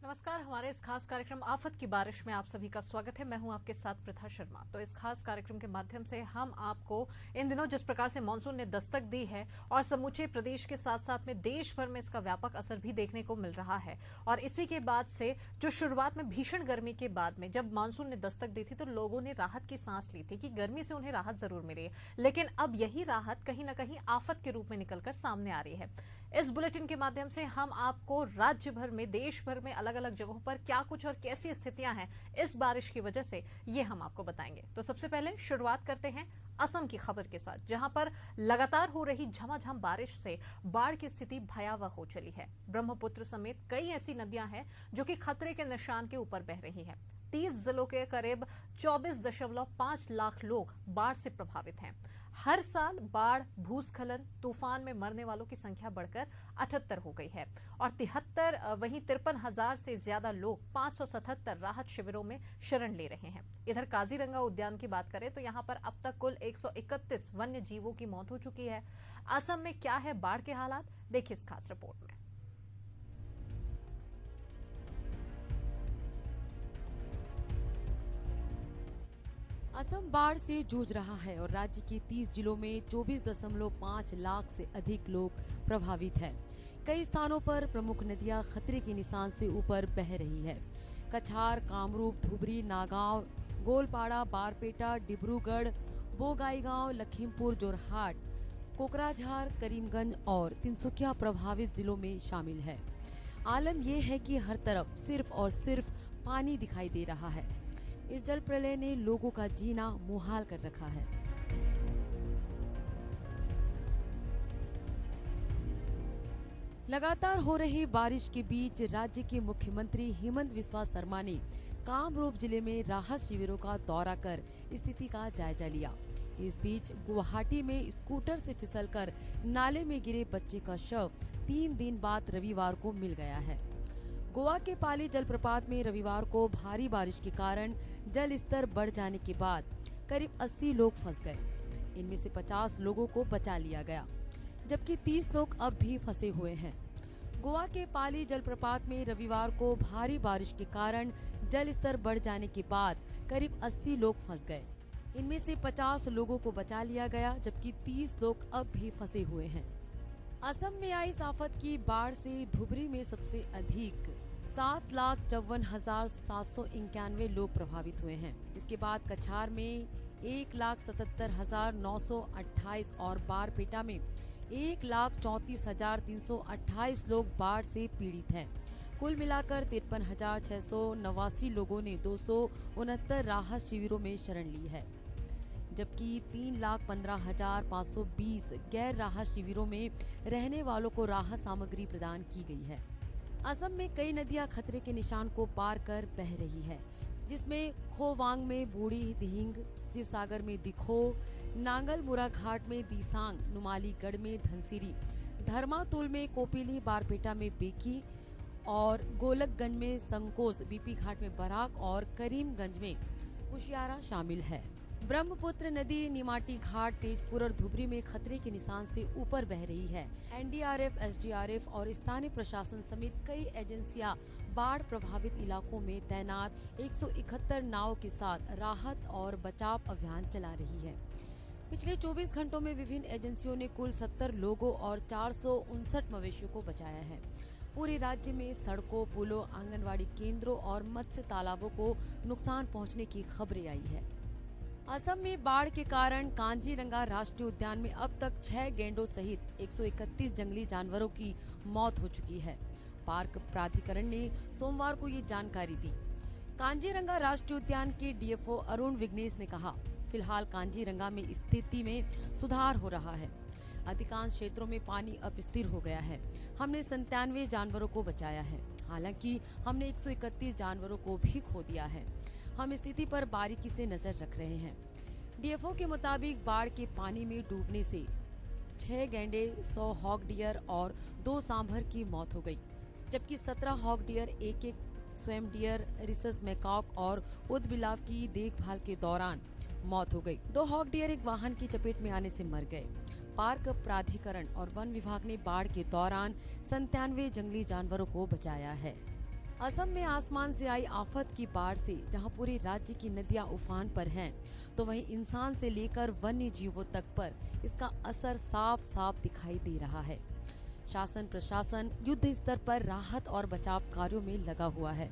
नमस्कार। हमारे इस खास कार्यक्रम आफत की बारिश में आप सभी का स्वागत है। मैं हूं आपके साथ प्रथा शर्मा। तो इस खास कार्यक्रम के माध्यम से हम आपको इन दिनों जिस प्रकार से मानसून ने दस्तक दी है और समूचे प्रदेश के साथ साथ में देश भर में इसका व्यापक असर भी देखने को मिल रहा है। और इसी के बाद से जो शुरुआत में भीषण गर्मी के बाद में जब मानसून ने दस्तक दी थी तो लोगों ने राहत की सांस ली थी कि गर्मी से उन्हें राहत जरूर मिली, लेकिन अब यही राहत कहीं ना कहीं आफत के रूप में निकलकर सामने आ रही है। इस बुलेटिन के माध्यम से हम आपको राज्य भर में, देश भर में अलग अलग जगहों पर क्या कुछ और कैसी स्थितियां हैं इस बारिश की वजह से, ये हम आपको बताएंगे। तो सबसे पहले शुरुआत करते हैं असम की खबर के साथ, जहां पर लगातार हो रही झमाझम बारिश से बाढ़ की स्थिति भयावह हो चली है। ब्रह्मपुत्र समेत कई ऐसी नदियां हैं जो कि खतरे के निशान के ऊपर बह रही हैं। 30 जिलों के करीब 24.5 लाख लोग बाढ़ से प्रभावित हैं। हर साल बाढ़, भूस्खलन, तूफान में मरने वालों की संख्या बढ़कर 78 हो गई है और 53,000 से ज्यादा लोग 577 राहत शिविरों में शरण ले रहे हैं। इधर काजीरंगा उद्यान की बात करें तो यहां पर अब तक कुल 131 वन्य जीवों की मौत हो चुकी है। असम में क्या है बाढ़ के हालात, देखिए इस खास रिपोर्ट में। असम बाढ़ से जूझ रहा है और राज्य के 30 जिलों में 24.5 लाख से अधिक लोग प्रभावित हैं। कई स्थानों पर प्रमुख नदियां खतरे के निशान से ऊपर बह रही है। कछार, कामरूप, धुबरी, नागांव, गोलपाड़ा, बारपेटा, डिब्रूगढ़, बोगाईगांव, लखीमपुर, जोरहाट, कोकराझार, करीमगंज और तिनसुकिया प्रभावित जिलों में शामिल है। आलम यह है कि हर तरफ सिर्फ और सिर्फ पानी दिखाई दे रहा है। इस जल प्रलय ने लोगों का जीना मुहाल कर रखा है। लगातार हो रही बारिश के बीच राज्य के मुख्यमंत्री हिमंत बिस्वा शर्मा ने कामरूप जिले में राहत शिविरों का दौरा कर स्थिति का जायजा लिया। इस बीच गुवाहाटी में स्कूटर से फिसलकर नाले में गिरे बच्चे का शव 3 दिन बाद रविवार को मिल गया है। गोवा के पाली जलप्रपात में रविवार को भारी बारिश के कारण जल स्तर बढ़ जाने के बाद करीब 80 लोग फंस गए। इनमें से 50 लोगों को बचा लिया गया, जबकि 30 लोग अब भी फंसे हुए हैं। गोवा के पाली जलप्रपात में रविवार को भारी बारिश के कारण जल स्तर बढ़ जाने के बाद करीब 80 लोग फंस गए। इनमें से 50 लोगों को बचा लिया गया, जबकि 30 लोग अब भी फंसे हुए हैं। असम में आई इस आफत की बाढ़ से धुबरी में सबसे अधिक 7,54,791 लोग प्रभावित हुए हैं। इसके बाद कछार में 1,77,928 और बारपेटा में 1,34,328 लोग बाढ़ से पीड़ित हैं। कुल मिलाकर 53,689 लोगों ने 269 राहत शिविरों में शरण ली है, जबकि 3,15,520 गैर राहत शिविरों में रहने वालों को राहत सामग्री प्रदान की गई है। असम में कई नदियां खतरे के निशान को पार कर बह रही है, जिसमें खोवांग में बूढ़ी दिहिंग, शिवसागर में दिखो, नांगल मुरा घाट में दिसांग, नुमालीगढ़ में धनसिरी, धर्मातुल में कोपिली, बारपेटा में बेकी और गोलकगंज में संकोज, बीपी घाट में बराक और करीमगंज में कुशियारा शामिल है। ब्रह्मपुत्र नदी निमाटी घाट, तेजपुर और धुबरी में खतरे के निशान से ऊपर बह रही है। एनडीआरएफ, एसडीआरएफ और स्थानीय प्रशासन समेत कई एजेंसियां बाढ़ प्रभावित इलाकों में तैनात 171 नाव के साथ राहत और बचाव अभियान चला रही है। पिछले 24 घंटों में विभिन्न एजेंसियों ने कुल 70 लोगों और 459 मवेशियों को बचाया है। पूरे राज्य में सड़कों, पुलों, आंगनवाड़ी केंद्रों और मत्स्य तालाबों को नुकसान पहुँचने की खबरें आई है। असम में बाढ़ के कारण कांजीरंगा राष्ट्रीय उद्यान में अब तक 6 गैंडों सहित 131 जंगली जानवरों की मौत हो चुकी है। पार्क प्राधिकरण ने सोमवार को ये जानकारी दी। कांजीरंगा राष्ट्रीय उद्यान के डीएफओ अरुण विघ्नेश ने कहा, फिलहाल कांजीरंगा में स्थिति में सुधार हो रहा है। अधिकांश क्षेत्रों में पानी अब स्थिर हो गया है। हमने 97 जानवरों को बचाया है, हालांकि हमने 131 जानवरों को भी खो दिया है। हम स्थिति पर बारीकी से नजर रख रहे हैं। डीएफओ के मुताबिक बाढ़ के पानी में डूबने से 6 गैंडे, 100 हॉग डियर और 2 सांभर की मौत हो गई, जबकि 17 हॉग डियर, एक स्वयं डियर, रिसस मैकॉक और उदबिलाव की देखभाल के दौरान मौत हो गई। 2 हॉग डियर एक वाहन की चपेट में आने से मर गए। पार्क प्राधिकरण और वन विभाग ने बाढ़ के दौरान 97 जंगली जानवरों को बचाया है। असम में आसमान से आई आफत की बाढ़ से जहां पूरे राज्य की नदियां उफान पर हैं, तो वहीं इंसान से लेकर वन्य जीवों तक पर इसका असर साफ साफ दिखाई दे रहा है। शासन प्रशासन युद्ध स्तर पर राहत और बचाव कार्यों में लगा हुआ है।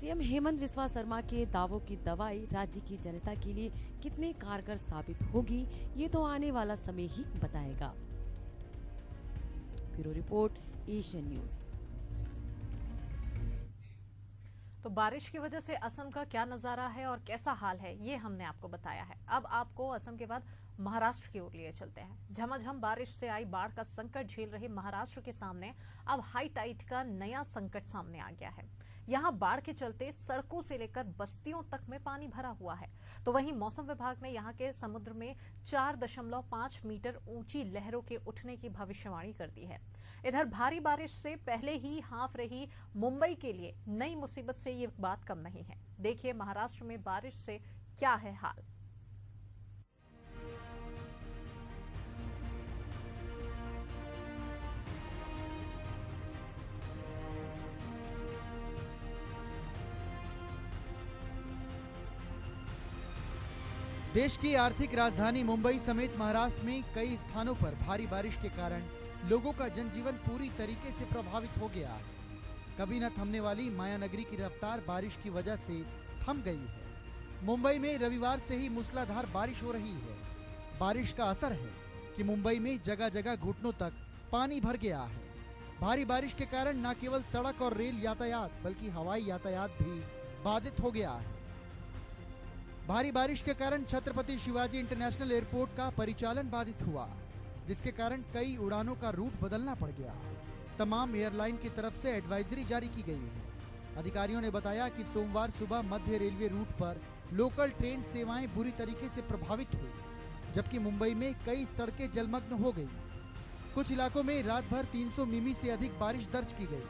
सीएम हेमंत बिस्वा शर्मा के दावों की दवाई राज्य की जनता के लिए कितने कारगर साबित होगी, ये तो आने वाला समय ही बताएगा। Bureau report, Asian news. तो बारिश की वजह से असम का क्या नजारा है और कैसा हाल है, ये हमने आपको बताया है। अब आपको असम के बाद महाराष्ट्र की ओर लिए चलते हैं। झमाझम बारिश से आई बाढ़ का संकट झेल रहे महाराष्ट्र के सामने अब हाई टाइड का नया संकट सामने आ गया है। यहाँ बाढ़ के चलते सड़कों से लेकर बस्तियों तक में पानी भरा हुआ है। तो वहीं मौसम विभाग ने यहाँ के समुद्र में 4.5 मीटर ऊंची लहरों के उठने की भविष्यवाणी कर दी है। इधर भारी बारिश से पहले ही हांफ रही मुंबई के लिए नई मुसीबत से ये बात कम नहीं है। देखिए महाराष्ट्र में बारिश से क्या है हाल। देश की आर्थिक राजधानी मुंबई समेत महाराष्ट्र में कई स्थानों पर भारी बारिश के कारण लोगों का जनजीवन पूरी तरीके से प्रभावित हो गया है। कभी न थमने वाली माया नगरी की रफ्तार बारिश की वजह से थम गई है। मुंबई में रविवार से ही मूसलाधार बारिश हो रही है। बारिश का असर है कि मुंबई में जगह जगह घुटनों तक पानी भर गया है। भारी बारिश के कारण न केवल सड़क और रेल यातायात बल्कि हवाई यातायात भी बाधित हो गया है। भारी बारिश के कारण छत्रपति शिवाजी इंटरनेशनल एयरपोर्ट का परिचालन बाधित हुआ, जिसके कारण कई उड़ानों का रूट बदलना पड़ गया। तमाम एयरलाइन की तरफ से एडवाइजरी जारी की गई है। अधिकारियों ने बताया कि सोमवार सुबह मध्य रेलवे रूट पर लोकल ट्रेन सेवाएं बुरी तरीके से प्रभावित हुई, जबकि मुंबई में कई सड़कें जलमग्न हो गई। कुछ इलाकों में रात भर 300 मिमी से अधिक बारिश दर्ज की गई।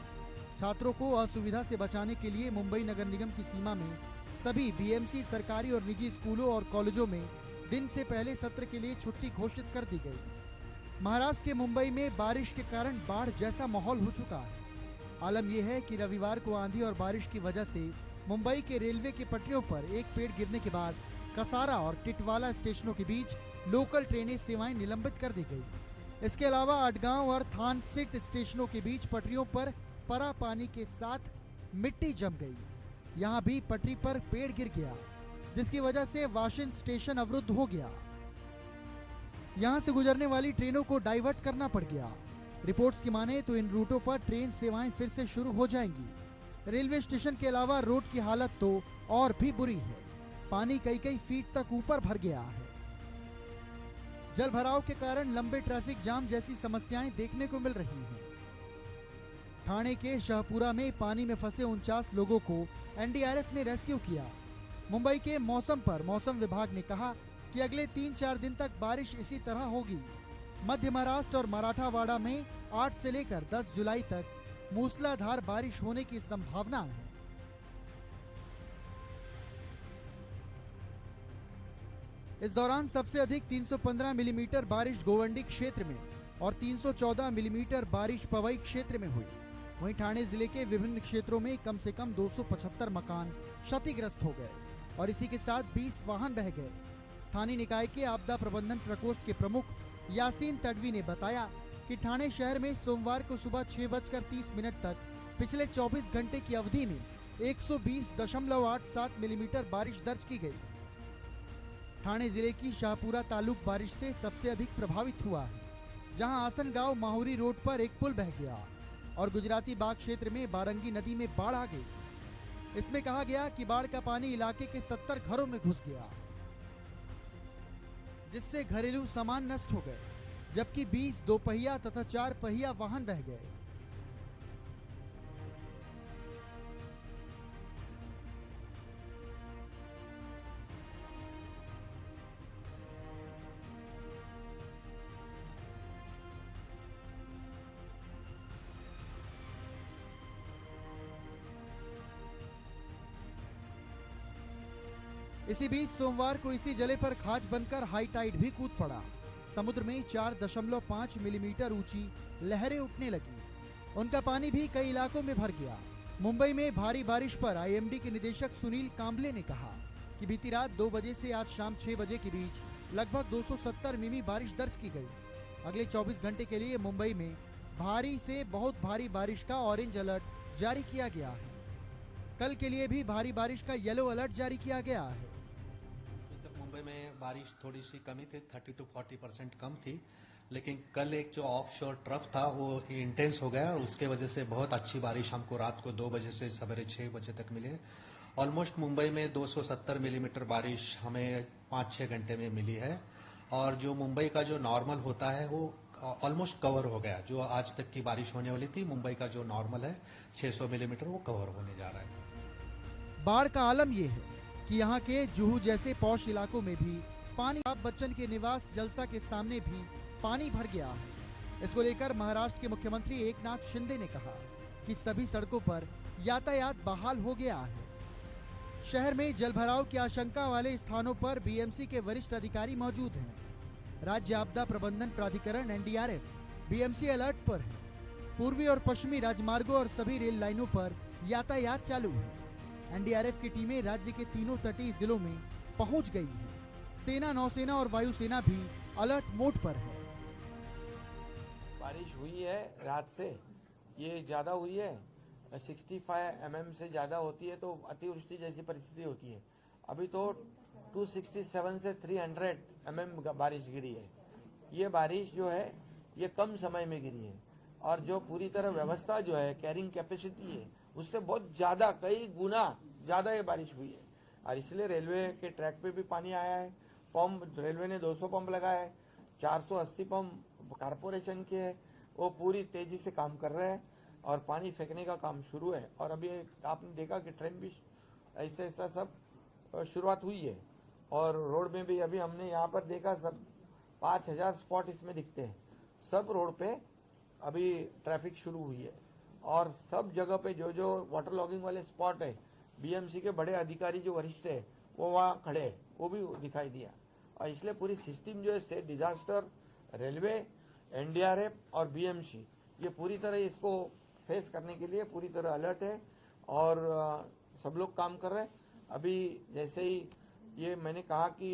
छात्रों को असुविधा से बचाने के लिए मुंबई नगर निगम की सीमा में सभी बीएमसी सरकारी और निजी स्कूलों और कॉलेजों में दिन से पहले सत्र के लिए छुट्टी घोषित कर दी गई। महाराष्ट्र के मुंबई में बारिश के कारण बाढ़ जैसा माहौल हो चुका है। आलम यह है कि रविवार को आंधी और बारिश की वजह से मुंबई के रेलवे की पटरियों पर एक पेड़ गिरने के बाद कसारा और टिटवाला स्टेशनों के बीच लोकल ट्रेनें सेवाएं निलंबित कर दी गई। इसके अलावा अडगांव और थानसिट स्टेशनों के बीच पटरियों पर परा पानी के साथ मिट्टी जम गई। यहाँ भी पटरी पर पेड़ गिर गया, जिसकी वजह से वाशिंद स्टेशन अवरुद्ध हो गया। यहाँ से गुजरने वाली ट्रेनों को डाइवर्ट करना पड़ गया। रिपोर्ट्स की माने तो इन रूटों पर ट्रेन सेवाएं फिर से शुरू हो जाएंगी। रेलवे स्टेशन के अलावा रोड की हालत तो और भी बुरी है। पानी कई फीट तक ऊपर भर गया है। जल भराव के कारण लंबे ट्रैफिक जाम जैसी समस्याएं देखने को मिल रही हैं। ठाणे के शाहपुरा में पानी में फंसे 49 लोगों को एनडीआरएफ ने रेस्क्यू किया। मुंबई के मौसम पर मौसम विभाग ने कहा कि अगले 3-4 दिन तक बारिश इसी तरह होगी। मध्य महाराष्ट्र और मराठावाड़ा में 8 से लेकर 10 जुलाई तक मूसलाधार बारिश होने की संभावना है। इस दौरान सबसे अधिक 315 मिलीमीटर बारिश गोवंडी क्षेत्र में और 314 मिलीमीटर बारिश पवई क्षेत्र में हुई। वहीं ठाणे जिले के विभिन्न क्षेत्रों में कम से कम 275 मकान क्षतिग्रस्त हो गए और इसी के साथ 20 वाहन बह गए। स्थानीय निकाय के आपदा प्रबंधन प्रकोष्ठ के प्रमुख यासीन तडवी ने बताया कि ठाणे शहर में सोमवार को सुबह 6:30 तक पिछले 24 घंटे की अवधि में 120.87 मिलीमीटर बारिश दर्ज की गई। ठाणे जिले की शाहपुरा तालुक बारिश से सबसे अधिक प्रभावित हुआ है, जहां आसनगांव माहुरी रोड पर एक पुल बह गया और गुजराती बाग क्षेत्र में बारंगी नदी में बाढ़ आ गई। इसमें कहा गया कि बाढ़ का पानी इलाके के 70 घरों में घुस गया, जिससे घरेलू सामान नष्ट हो गए, जबकि 20 दोपहिया तथा 4 पहिया वाहन बह गए। इसी बीच सोमवार को इसी जले पर खाज बनकर हाई टाइड भी कूद पड़ा। समुद्र में 4.5 मिलीमीटर ऊंची लहरें उठने लगी। उनका पानी भी कई इलाकों में भर गया। मुंबई में भारी बारिश पर आईएमडी के निदेशक सुनील कांबले ने कहा कि बीती रात 2 बजे से आज शाम 6 बजे के बीच लगभग 270 मिमी बारिश दर्ज की गई। अगले 24 घंटे के लिए मुंबई में भारी से बहुत भारी बारिश का ऑरेंज अलर्ट जारी किया गया है। कल के लिए भी भारी बारिश का येलो अलर्ट जारी किया गया है। मुंबई में बारिश थोड़ी सी कमी थी, 30 to 40% कम थी, लेकिन कल एक जो ऑफ शोर ट्रफ था वो इंटेंस हो गया और उसके वजह से बहुत अच्छी बारिश हमको रात को 2 बजे से सवेरे 6 बजे तक मिली। ऑलमोस्ट मुंबई में 270 मिलीमीटर बारिश हमें 5-6 घंटे में मिली है और जो मुंबई का जो नॉर्मल होता है वो ऑलमोस्ट कवर हो गया। जो आज तक की बारिश होने वाली थी, मुंबई का जो नॉर्मल है 600 मिलीमीटर, वो कवर होने जा रहा है। बाढ़ का आलम यह है कि यहाँ के जुहू जैसे पौष इलाकों में भी पानी। अमिताभ बच्चन के निवास जलसा के सामने भी पानी भर गया है। इसको लेकर महाराष्ट्र के मुख्यमंत्री एकनाथ शिंदे ने कहा कि सभी सड़कों पर यातायात बहाल हो गया है। शहर में जलभराव की आशंका वाले स्थानों पर बीएमसी के वरिष्ठ अधिकारी मौजूद हैं। राज्य आपदा प्रबंधन प्राधिकरण एनडीआरएफ बीएमसी अलर्ट पर है। पूर्वी और पश्चिमी राजमार्गों और सभी रेल लाइनों पर यातायात चालू है। एनडीआरएफ की टीमें राज्य के तीनों तटीय जिलों में पहुंच गई है। सेना, नौसेना और वायुसेना भी अलर्ट मोड पर है। बारिश हुई है रात से, ये ज्यादा हुई है, 65 mm से ज्यादा होती है तो अतिवृष्टि जैसी परिस्थिति होती है। अभी तो 267 से 300 mm बारिश गिरी है। ये बारिश जो है ये कम समय में गिरी है और जो पूरी तरह व्यवस्था जो है, कैरिंग कैपेसिटी है, उससे बहुत ज्यादा, कई गुना ज्यादा ये बारिश हुई है। और इसलिए रेलवे के ट्रैक पे भी पानी आया है। पंप, रेलवे ने 200 पंप लगाया है, 480 पंप कारपोरेशन के है, वो पूरी तेजी से काम कर रहे हैं और पानी फेंकने का काम शुरू है। और अभी आपने देखा कि ट्रेन भी ऐसा ऐसा सब शुरुआत हुई है और रोड में भी अभी हमने यहाँ पर देखा, सब 5000 स्पॉट इसमें दिखते हैं। सब रोड पे अभी ट्रैफिक शुरू हुई है और सब जगह पे जो जो वाटर लॉगिंग वाले स्पॉट है, बीएमसी के बड़े अधिकारी जो वरिष्ठ है वो वहाँ खड़े है, वो भी दिखाई दिया। और इसलिए पूरी सिस्टम जो है, स्टेट डिजास्टर, रेलवे, एनडीआरएफ और बीएमसी, ये पूरी तरह इसको फेस करने के लिए पूरी तरह अलर्ट है और सब लोग काम कर रहे हैं। अभी जैसे ही ये मैंने कहा कि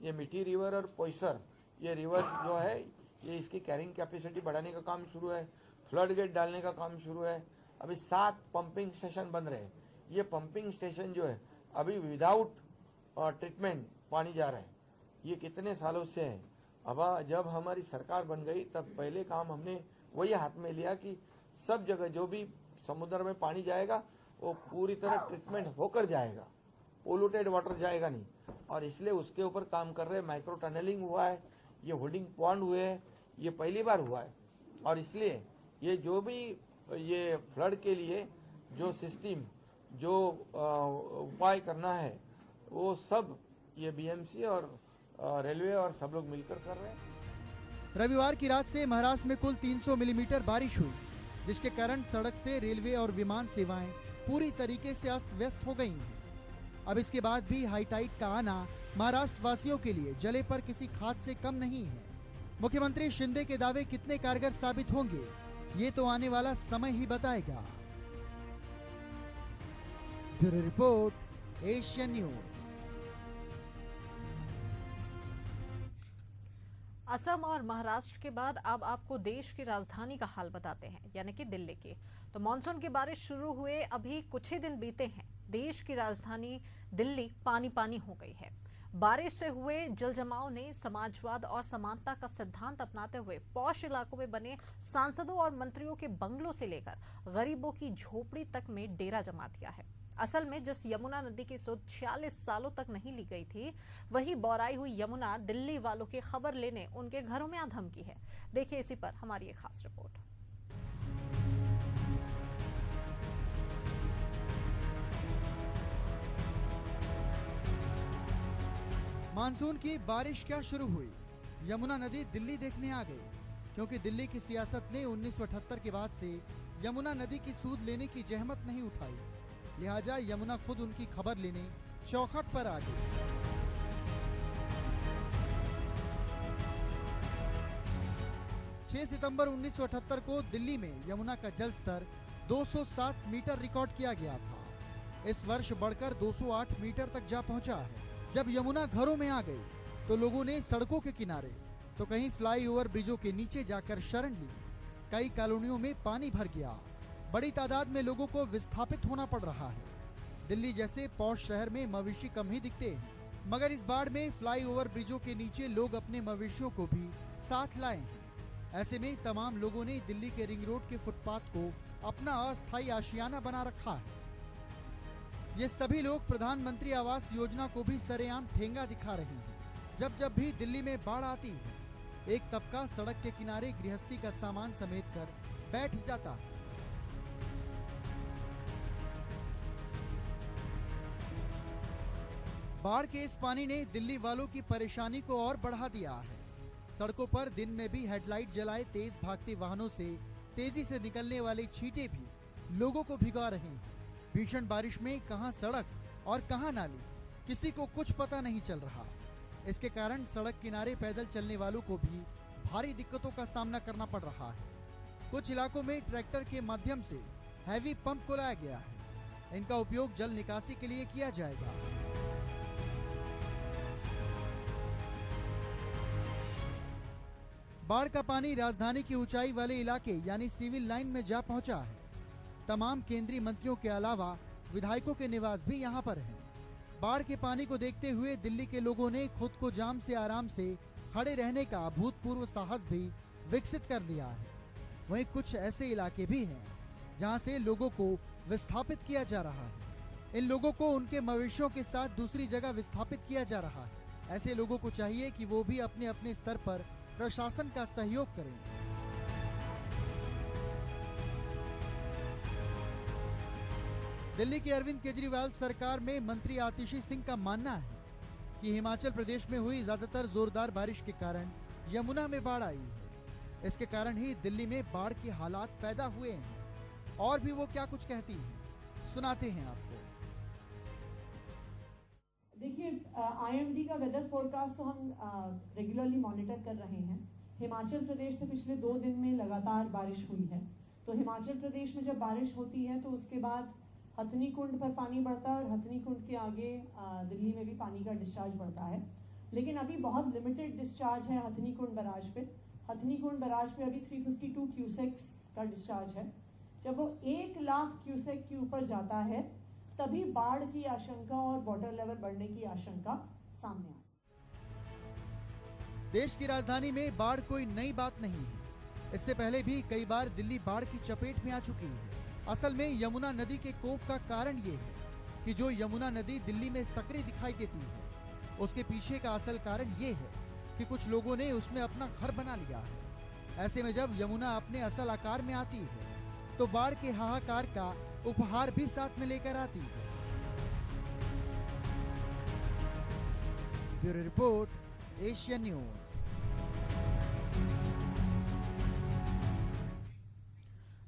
ये मिठी रिवर और पोइसर, ये रिवर जो है ये इसकी कैरिंग कैपेसिटी बढ़ाने का काम शुरू है, फ्लड गेट डालने का काम शुरू है। अभी 7 पंपिंग स्टेशन बन रहे हैं। ये पंपिंग स्टेशन जो है अभी विदाउट ट्रीटमेंट पानी जा रहा है। ये कितने सालों से है। अब जब हमारी सरकार बन गई तब पहले काम हमने वही हाथ में लिया कि सब जगह जो भी समुद्र में पानी जाएगा वो पूरी तरह ट्रीटमेंट होकर जाएगा, पोल्यूटेड वाटर जाएगा नहीं। और इसलिए उसके ऊपर काम कर रहे हैं। माइक्रो टनलिंग हुआ है, ये होल्डिंग पॉन्ड हुए हैं, ये पहली बार हुआ है। और इसलिए ये जो भी ये फ्लड के लिए जो सिस्टम, जो उपाय करना है, वो सब ये बीएमसी और रेलवे और सब लोग मिलकर कर रहे हैं। रविवार की रात से महाराष्ट्र में कुल 300 मिलीमीटर बारिश हुई, जिसके कारण सड़क से रेलवे और विमान सेवाएं पूरी तरीके से अस्त व्यस्त हो गई हैं। अब इसके बाद भी हाई टाइड का आना महाराष्ट्र वासियों के लिए जले पर किसी खाद से कम नहीं है। मुख्यमंत्री शिंदे के दावे कितने कारगर साबित होंगे, ये तो आने वाला समय ही बताएगा। Bureau report, Asian news. Assam और महाराष्ट्र के बाद अब आपको देश की राजधानी का हाल बताते हैं, यानी कि दिल्ली की। तो मानसून की बारिश शुरू हुए अभी कुछ ही दिन बीते हैं, देश की राजधानी दिल्ली पानी पानी हो गई है। बारिश से हुए जल जमाव ने समाजवाद और समानता का सिद्धांत अपनाते हुए पौष इलाकों में बने सांसदों और मंत्रियों के बंगलों से लेकर गरीबों की झोपड़ी तक में डेरा जमा दिया है। असल में जिस यमुना नदी की सुध 46 सालों तक नहीं ली गई थी, वही बौराई हुई यमुना दिल्ली वालों की खबर लेने उनके घरों में आ धमकी है। देखिए इसी पर हमारी एक खास रिपोर्ट। मानसून की बारिश क्या शुरू हुई, यमुना नदी दिल्ली देखने आ गई, क्योंकि दिल्ली की सियासत ने 1978 के बाद से यमुना नदी की सूद लेने की जहमत नहीं उठाई, लिहाजा यमुना खुद उनकी खबर लेने चौखट पर आ गई। छह सितंबर 1978 को दिल्ली में यमुना का जल स्तर 207 मीटर रिकॉर्ड किया गया था। इस वर्ष बढ़कर 208 मीटर तक जा पहुंचा है। जब यमुना घरों में आ गई तो लोगों ने सड़कों के किनारे तो कहीं फ्लाईओवर ब्रिजों के नीचे जाकर शरण ली। कई कॉलोनियों में पानी भर गया। बड़ी तादाद में लोगों को विस्थापित होना पड़ रहा है। दिल्ली जैसे पौष शहर में मवेशी कम ही दिखते हैं, मगर इस बाढ़ में फ्लाईओवर ब्रिजों के नीचे लोग अपने मवेशियों को भी साथ लाए हैं। ऐसे में तमाम लोगों ने दिल्ली के रिंग रोड के फुटपाथ को अपना अस्थायी आशियाना बना रखा है। ये सभी लोग प्रधानमंत्री आवास योजना को भी सरेआम ठेंगा दिखा रहे हैं। जब जब भी दिल्ली में बाढ़ आती है, एक तबका सड़क के किनारे गृहस्थी का सामान समेट कर बैठ जाता है। बाढ़ के इस पानी ने दिल्ली वालों की परेशानी को और बढ़ा दिया है। सड़कों पर दिन में भी हेडलाइट जलाए तेज भागते वाहनों से तेजी से निकलने वाले छींटे भी लोगों को भिगा रहे हैं। भीषण बारिश में कहां सड़क और कहां नाली, किसी को कुछ पता नहीं चल रहा। इसके कारण सड़क किनारे पैदल चलने वालों को भी भारी दिक्कतों का सामना करना पड़ रहा है। कुछ इलाकों में ट्रैक्टर के माध्यम से हैवी पंप को लाया गया है। इनका उपयोग जल निकासी के लिए किया जाएगा। बाढ़ का पानी राजधानी की ऊंचाई वाले इलाके यानी सिविल लाइन में जा पहुंचा है। तमाम केंद्रीय मंत्रियों के अलावा विधायकों के निवास भी यहां पर हैं। बाढ़ के पानी को देखते हुए दिल्ली के लोगों ने खुद को जाम से आराम से खड़े रहने का अभूतपूर्व साहस भी विकसित कर लिया है। वहीं कुछ ऐसे इलाके भी हैं जहां से लोगों को विस्थापित किया जा रहा है। इन लोगों को उनके मवेशियों के साथ दूसरी जगह विस्थापित किया जा रहा है। ऐसे लोगों को चाहिए कि वो भी अपने अपने स्तर पर प्रशासन का सहयोग करें। दिल्ली की अरविंद केजरीवाल सरकार में मंत्री आतिशी सिंह का मानना है कि हिमाचल प्रदेश में हुई ज्यादातर जोरदार बारिश के कारण यमुना में बाढ़ आई है। इसके कारण ही दिल्ली में बाढ़ के हालात पैदा हुए हैं। और भी वो क्या कुछ कहती हैं, सुनाते हैं आपको। देखिए, आईएमडी का वेदर फोरकास्ट तो हम रेगुलरली मॉनिटर कर रहे हैं। हिमाचल प्रदेश से पिछले 2 दिन में लगातार बारिश हुई है। तो हिमाचल प्रदेश में जब बारिश होती है तो उसके बाद हथनी कुंड पर पानी बढ़ता है और हथनी कुंड के आगे दिल्ली में भी पानी का डिस्चार्ज बढ़ता है। लेकिन अभी बहुत लिमिटेड डिस्चार्ज है हथनी कुंड बैराज पे। हथनी कुंड बैराज पे अभी 352 क्यूसेक्स का डिस्चार्ज है। जब वो 1 लाख क्यूसेक के ऊपर जाता है तभी बाढ़ की आशंका और वाटर लेवल बढ़ने की आशंका सामने आती है। देश की राजधानी में बाढ़ कोई नई बात नहीं है। इससे पहले भी कई बार दिल्ली बाढ़ की चपेट में आ चुकी है। असल में यमुना नदी के कोप का कारण ये है कि जो यमुना नदी दिल्ली में सक्रिय दिखाई देती है, उसके पीछे का असल कारण ये है कि कुछ लोगों ने उसमें अपना घर बना लिया है। ऐसे में जब यमुना अपने असल आकार में आती है तो बाढ़ के हाहाकार का उपहार भी साथ में लेकर आती है। Bureau report, Asian news.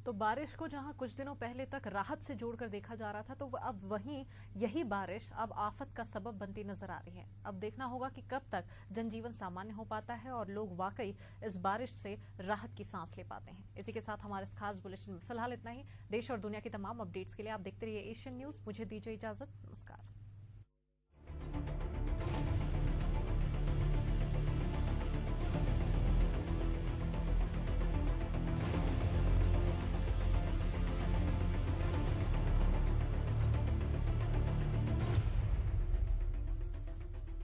तो बारिश को जहां कुछ दिनों पहले तक राहत से जोड़कर देखा जा रहा था, तो अब वहीं यही बारिश अब आफत का सबब बनती नजर आ रही है। अब देखना होगा कि कब तक जनजीवन सामान्य हो पाता है और लोग वाकई इस बारिश से राहत की सांस ले पाते हैं। इसी के साथ हमारे इस खास बुलेटिन में फिलहाल इतना ही। देश और दुनिया की तमाम अपडेट्स के लिए आप देखते रहिए एशियन न्यूज। मुझे दीजिए इजाजत। नमस्कार।